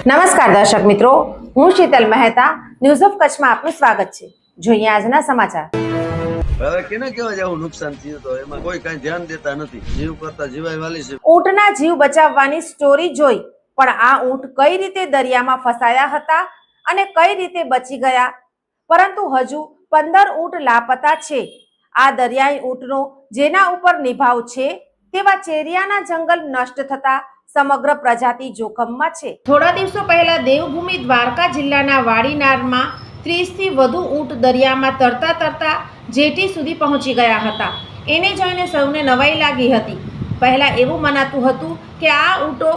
નમસ્કાર દર્શક મિત્રો, હું શીતલ મહેતા ન્યૂઝ ઓફ કચ્છમાં આપનું સ્વાગત છે। જોઈએ આજના સમાચાર। હવે કેને કેવા જેવું નુકસાન થયું તો એમાં કોઈ કઈ ધ્યાન દેતા નથી। જીવ કરતા જીવાય વાલી છે। ઊંટના જીવ બચાવવાની સ્ટોરી જોઈ, પણ આ ઊંટ કઈ રીતે દરિયામાં ફસાયા હતા અને કઈ રીતે બચી ગયા, પરંતુ હજુ 15 ઊંટ લાપતા છે। આ દરિયાઈ ઊંટનો જેના ઉપર નિભાવ છે તેવા ચેરિયાના જંગલ નષ્ટ થતા સમગ્ર પ્રજાતિ જોખમમાં છે। થોડા દિવસો પહેલા દેવભૂમિ દ્વારકા જિલ્લાના વાડીનારમાં 30 થી વધુ ઊંટ દરિયામાં તરતા તરતા જેટી સુધી પહોંચી ગયા હતા। એને જોઈને સૌને નવાઈ લાગી હતી। પહેલા એવું મનાતું હતું કે આ ઊંટો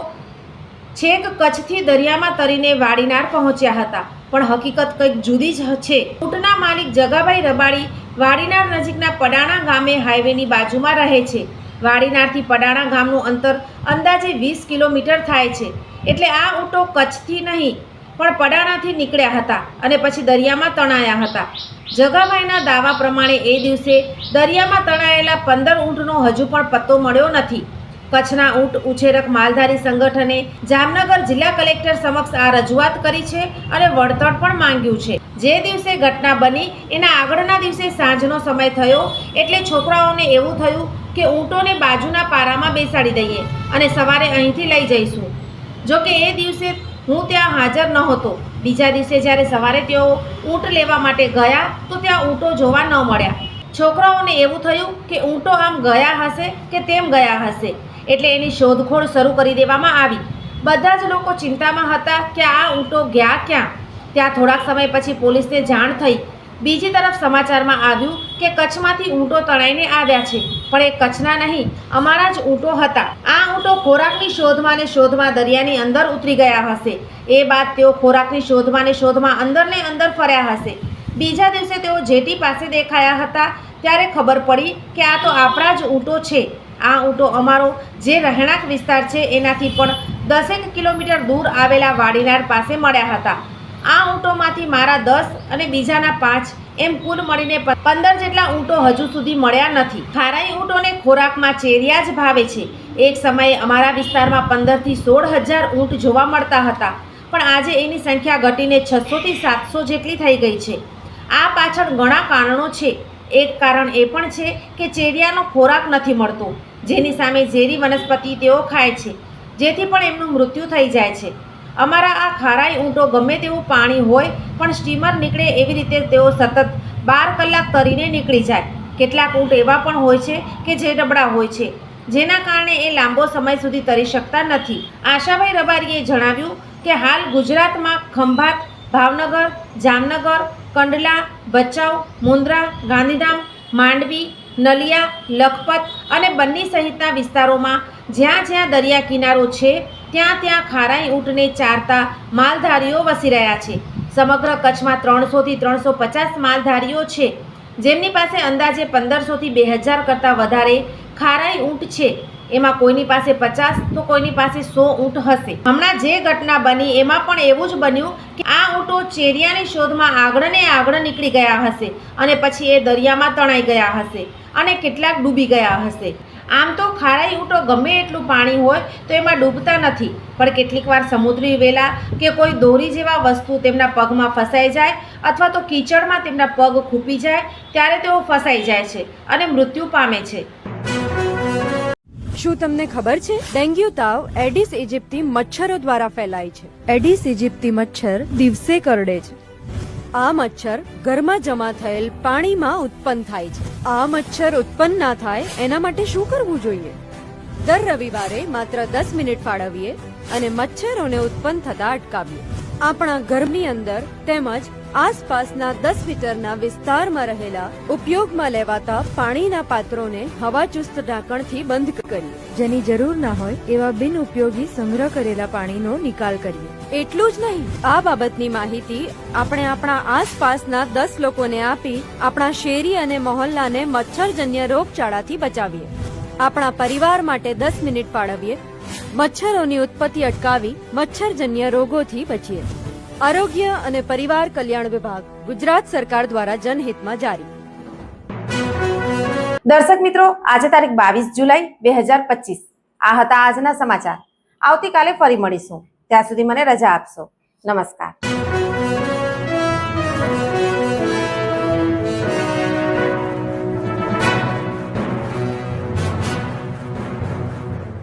છેક કચ્છથી દરિયામાં તરીને વાડીનાર પહોંચ્યા હતા, પણ હકીકત કંઈક જુદી જ છે। ઊંટના માલિક જગાભાઈ રબાડી વાડીનાર નજીકના પડાણા ગામે હાઈવેની બાજુમાં રહે છે। વાડીનારથી પડાણા ગામનું અંતર અંદાજે 20 કિલોમીટર થાય છે, એટલે આ ઊંટો કચ્છથી નહીં પણ પડાણાથી નીકળ્યા હતા અને પછી દરિયામાં તણાયા હતા। જગાભાઈના દાવા પ્રમાણે એ દિવસે દરિયામાં તણાયેલા 15 ઊંટનો હજુ પણ પત્તો મળ્યો નથી। કચ્છના ઊંટ ઉછેરક માલધારી સંગઠને જામનગર જિલ્લા કલેક્ટર સમક્ષ આ રજૂઆત કરી છે અને વળતર પણ માંગ્યું છે। જે દિવસે ઘટના બની એના આગળના દિવસે સાંજનો સમય થયો એટલે છોકરાઓને એવું થયું કે ઊંટોને બાજુના પારામાં બેસાડી દઈએ અને સવારે અહીંથી લઈ જઈશું। જો કે એ દિવસે હું ત્યાં હાજર નહોતો। બીજા દિવસે જ્યારે સવારે તેઓ ઊંટ લેવા માટે ગયા તો ત્યાં ઊંટો જોવા ન મળ્યા। છોકરાઓને એવું થયું કે ઊંટો આમ ગયા હશે કે તેમ ગયા હશે, એટલે એની શોધખોળ શરૂ કરી દેવામાં આવી। બધા જ લોકો ચિંતામાં હતા કે આ ઊંટો ગયા ક્યાં। ત્યાં થોડાક સમય પછી પોલીસને જાણ થઈ। બીજી તરફ સમાચારમાં આવ્યું કે કચ્છમાંથી ઊંટો તણાઈને આવ્યા છે, પણ એ કચ્છના નહીં, અમારા જ ઊંટો હતા। આ ઊંટો ખોરાકની શોધમાં ને શોધમાં દરિયાની અંદર ઉતરી ગયા હશે। એ બાદ તેઓ ખોરાકની શોધમાં ને શોધમાં અંદરને અંદર ફર્યા હશે। બીજા દિવસે તેઓ જેટી પાસે દેખાયા હતા ત્યારે ખબર પડી કે આ તો આપણા જ ઊંટો છે। આ ઊંટો અમારો જે રહેણાંક વિસ્તાર છે એનાથી પણ 10 કિલોમીટર દૂર આવેલા વાડીનાર પાસે મળ્યા હતા। આ ઊંટોમાંથી મારા 10 અને બીજાના 5 એમ કુલ મળીને 15 જેટલા ઊંટો હજુ સુધી મળ્યા નથી। ખારાઈ ઊંટોને ખોરાકમાં ચેરિયા જ ભાવે છે। એક સમયે અમારા વિસ્તારમાં 15 થી 16,000 ઊંટ જોવા મળતા હતા, પણ આજે એની સંખ્યા ઘટીને 600 થી 700 જેટલી થઈ ગઈ છે। આ પાછળ ઘણા કારણો છે। એક કારણ એ પણ છે કે ચેરિયાનો ખોરાક નથી મળતો, જેની સામે ઝેરી વનસ્પતિ તેઓ ખાય છે, જેથી પણ એમનું મૃત્યુ થઈ જાય છે। અમારા આ ખારાઈ ઊંટો ગમે તેવું પાણી હોય પણ સ્ટીમર નીકળે એવી રીતે તેઓ સતત 12 કલાક તરીને નીકળી જાય। કેટલાક ઊંટ એવા પણ હોય છે કે જે નબળા હોય છે, જેના કારણે એ લાંબો સમય સુધી તરી શકતા નથી। આશાભાઈ રબારીએ જણાવ્યું કે હાલ ગુજરાતમાં ખંભાત, ભાવનગર, જામનગર, કંડલા, ભચાઉ, મુન્દ્રા, ગાંધીધામ, માંડવી, નલિયા, લખપત અને બન્ની સહિતના વિસ્તારોમાં જ્યાં જ્યાં દરિયા કિનારો છે ત્યાં ત્યાં ખારાઈ ઊંટને ચારતા માલધારીઓ વસી રહ્યા છે। સમગ્ર કચ્છમાં 300 થી 350 માલધારીઓ છે, જેમની પાસે અંદાજે 1500 થી 2000 કરતાં વધારે ખારાઈ ઊંટ છે। એમાં કોઈની પાસે 50 તો કોઈની પાસે 100 ઊંટ હશે। હમણાં જે ઘટના બની એમાં પણ એવું જ બન્યું કે આ ઊંટો ચેરિયાની શોધમાં આગળ ને આગળ નીકળી ગયા હશે અને પછી એ દરિયામાં તણાઈ ગયા હશે અને કેટલાક ડૂબી ગયા હશે। આમ તો ખારાઈ ઊંટો ગમે એટલું પાણી હોય તો એમાં ડૂબતા નથી, પણ કેટલીક વાર સમુદ્રી વેલા કે કોઈ દોરી જેવા વસ્તુ તેમના પગમાં ફસાઈ જાય અથવા તો કીચડમાં તેમના પગ ખૂંપી જાય ત્યારે તેઓ ફસાઈ જાય છે અને મૃત્યુ પામે છે। શું તમને ખબર છે ડેન્ગ્યુ તાવ એડિસ ઇજિપ્તી મચ્છરો દ્વારા ફેલાય છે। એડિસ ઇજિપ્તી મચ્છર દિવસે કરડે છે। આ મચ્છર ઘરમાં જમા થયેલ પાણીમાં ઉત્પન્ન થાય છે। આ મચ્છર ઉત્પન્ન ના થાય એના માટે શું કરવું જોઈએ? દર રવિવારે માત્ર 10 મિનિટ ફાળવીએ અને મચ્છરોને ઉત્પન્ન થતા અટકાવીએ। આપણા ઘરની અંદર તેમજ આસપાસના 10 મીટરના વિસ્તારમાં રહેલા ઉપયોગમાં લેવાતા પાણીના પાત્રોને હવાચુસ્ત ઢાંકણથી બંધ કરીએ। જેની જરૂર ના હોય એવા બિનઉપયોગી સંગ્રહ કરેલા પાણીનો નિકાલ કરીએ। એટલું જ નહીં, આ બાબતની માહિતી આપણે આપણા આસપાસના 10 લોકોને આપી આપણા શેરી અને મહોલ્લાને મચ્છરજન્ય રોગચાળાથી બચાવીએ। આપણા પરિવાર માટે 10 મિનિટ ફાળવીએ, મચ્છરોની ઉત્પત્તિ અટકાવી મચ્છરજન્ય રોગોથી બચીએ। આરોગ્ય અને પરિવાર કલ્યાણ વિભાગ, ગુજરાત સરકાર દ્વારા જનહિતમાં જારી। દર્શક મિત્રો, આજે તારીખ 22 જુલાઈ 2025 આ હતા આજના સમાચાર। આવતીકાલે ફરી મળીશું। ત્યાં સુધી મને રજા આપશો. નમસ્કાર.